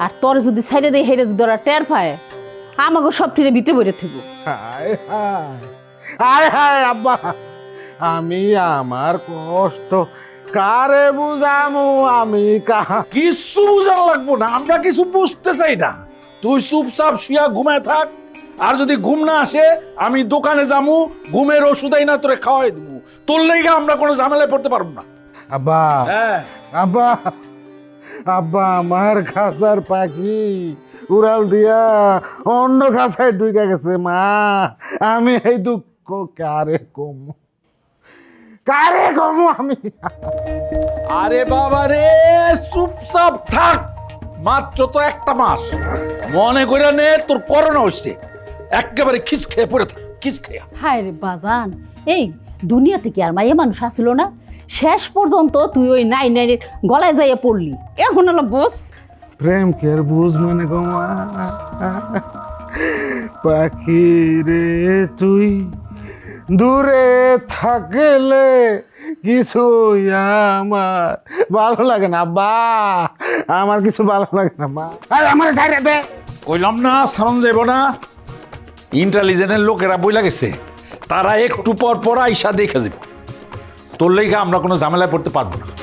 আর তোর যদি সাইডে দিয়ে হেরে যদি ওরা টের পায় আমাকে সব টিরে ভিতরে বইরে থাকবো। হায় হায় হায় হায় আব্বা, আমি আমার কষ্ট কারে বুঝামু? আমি কিছু বুঝানো লাগবো না, আমরা কিছু বুঝতে চাই না। তুই চুপচাপ শুয়া ঘুমায় থাক, আর যদি ঘুম না আসে আমি দোকানে যামু, ঘুমের ওষুধই না তোরে খাওয়াই দেবো। তোর লেগে আমরা কোনো ঝামেলায় পড়তে পারবো না। আব্বা হ্যাঁ, আব্বা আব্বা, আমার খাঁচার পাখি উড়াল দিয়া অন্য খাঁচায় ঢুকে গেছে মা। আমি এই দুঃখ কারে কমু আমি? আরে বাবা রে, চুপচাপ থাক। মাত্র তো একটা মাস, মনে করে নে তোর করোনা হচ্ছে। একেবারে খিচ খেয়ে পড়ে থাক, খিচ খেয়ে। হায় রে বাজান, এই দুনিয়া থেকে আর মাইয়া মানুষ আসিল না, শেষ পর্যন্ত তুই ওই নাই নাই গলায় যাইয়া পড়লি। এখন হলো বস প্রেম কের বুঝ মানে গো মা। পাখি রে তুই দূরে থাকলে কিছু আমার ভালো লাগে না আব্বা, আমার কিছু ভালো লাগে না মা। আরে আমার সাইডে দে। কইলাম না সারণ যাইব না। ইন্টেলিজেন্টের লোকেরা বইলা গেছে, তারা একটু পর পর আইসা দেখে যাবে। তোর লেগে আমরা কোনো ঝামেলায় পড়তে পারবো না।